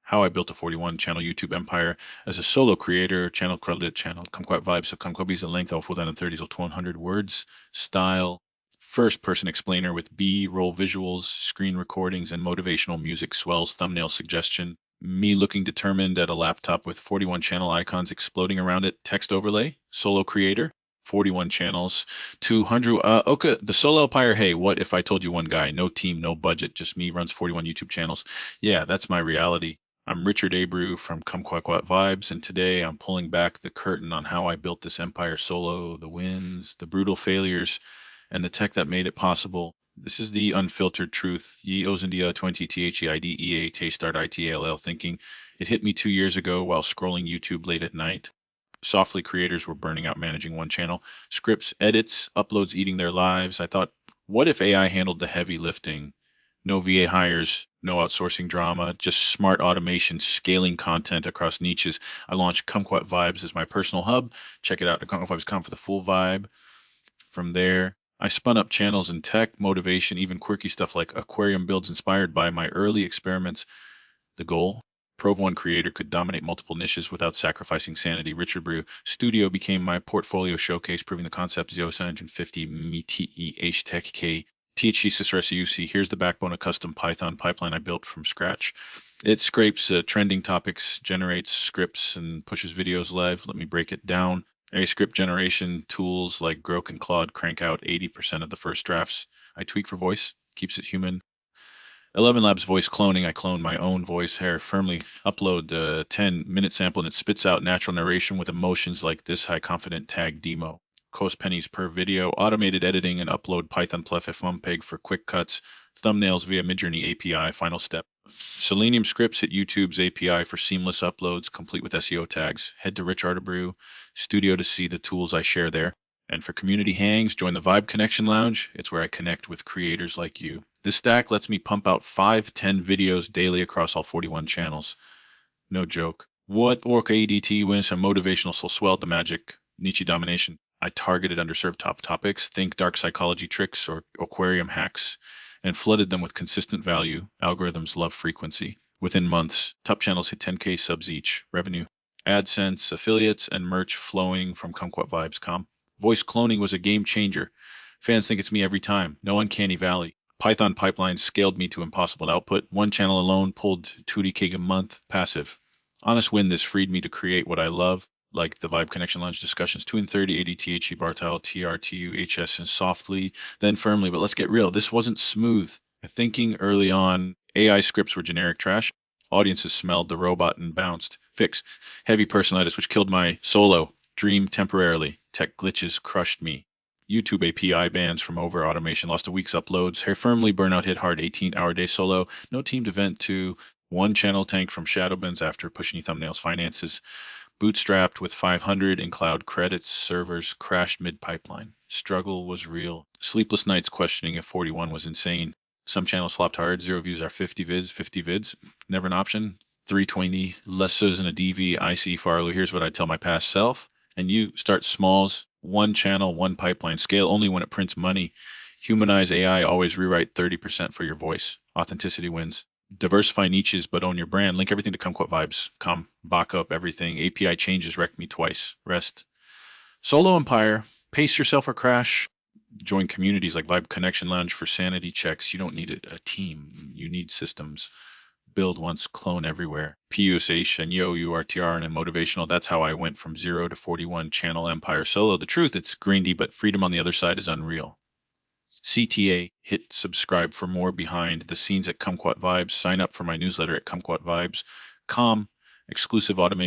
how I built a 41 channel YouTube empire as a solo creator, channel credit, channel Cumquat Vibes. So Cumquat Vibes in length, all full down in 30s or 1,200 words. Style, first person explainer with B-roll visuals, screen recordings, and motivational music, swells, thumbnail suggestion. Me looking determined at a laptop with 41 channel icons exploding around it, text overlay, solo creator, 41 channels. 200, okay, the solo empire. Hey, what if I told you one guy, no team, no budget, just me, runs 41 YouTube channels? Yeah, that's my reality. I'm Richard Abreu from Cumquat Vibes, and today I'm pulling back the curtain on how I built this empire solo, the wins, the brutal failures, and the tech that made it possible. This is the unfiltered truth. Ye Ozendia 20 THEIDEA Start ITALL thinking. It hit me 2 years ago while scrolling YouTube late at night. Softly creators were burning out managing one channel. Scripts, edits, uploads eating their lives. I thought, what if AI handled the heavy lifting? No VA hires, no outsourcing drama, just smart automation, scaling content across niches. I launched Cumquat Vibes as my personal hub. Check it out at cumquatvibes.com for the full vibe. From there, I spun up channels in tech, motivation, even quirky stuff like aquarium builds inspired by my early experiments. The goal? Prove one creator could dominate multiple niches without sacrificing sanity. Richard Brew Studio became my portfolio showcase, proving the concept 0750 METEH Tech K THC Cistrus UC. Here's the backbone of custom Python pipeline I built from scratch. It scrapes trending topics, generates scripts, and pushes videos live. Let me break it down. A script generation tools like Grok and Claude crank out 80% of the first drafts. I tweak for voice, keeps it human. 11 Labs voice cloning. I clone my own voice hair firmly. Upload the 10-minute sample and it spits out natural narration with emotions like this high confident tag demo. Cost pennies per video. Automated editing and upload Python plus F1peg for quick cuts. Thumbnails via Midjourney API. Final step. Selenium scripts hit YouTube's API for seamless uploads, complete with SEO tags. Head to Rich Artebrew Studio to see the tools I share there. And for community hangs, join the Vibe Connection Lounge. It's where I connect with creators like you. This stack lets me pump out 5-10 videos daily across all 41 channels. No joke. What Orca ADT wins some motivational soul swell the magic Nietzsche domination. I targeted underserved top topics, think dark psychology tricks or aquarium hacks, and flooded them with consistent value. Algorithms love frequency. Within months, top channels hit 10K subs each. Revenue, AdSense, affiliates, and merch flowing from Cumquat Vibes.com. Voice cloning was a game changer. Fans think it's me every time. No uncanny valley. Python pipelines scaled me to impossible output. One channel alone pulled 2D a month passive. Honest win, this freed me to create what I love, like the Vibe Connection Lounge discussions, 2 and 30, ADTHE, Bartel, TRTU, HS, and softly, then firmly. But let's get real. This wasn't smooth. Thinking early on, AI scripts were generic trash. Audiences smelled the robot and bounced. Fix. Heavy personalitis, which killed my solo dream temporarily. Tech glitches crushed me. YouTube API bans from over automation, lost a week's uploads. Hair firmly, burnout hit hard, 18-hour day solo. No teamed event to one channel tank from shadow bins after pushing thumbnails, finances. Bootstrapped with 500 in cloud credits, servers crashed mid-pipeline. Struggle was real. Sleepless nights questioning if 41 was insane. Some channels flopped hard, 0 views are 50 vids, never an option. 320, less so than a DV, IC Farley. Here's what I tell my past self. And you start smalls, one channel, one pipeline, scale only when it prints money. Humanize AI, always rewrite 30% for your voice. Authenticity wins. Diversify niches, but own your brand. Link everything to Cumquat Vibes. Come, back up everything. API changes wrecked me twice. Rest. Solo Empire, pace yourself or crash. Join communities like Vibe Connection Lounge for sanity checks. You don't need a team. You need systems. Build once, clone everywhere. PUSH and Yo, URTR and motivational. That's how I went from 0 to 41 channel empire solo. The truth, it's grindy, but freedom on the other side is unreal. CTA, hit subscribe for more behind the scenes at Cumquat Vibes. Sign up for my newsletter at Cumquat Vibes. Exclusive automation.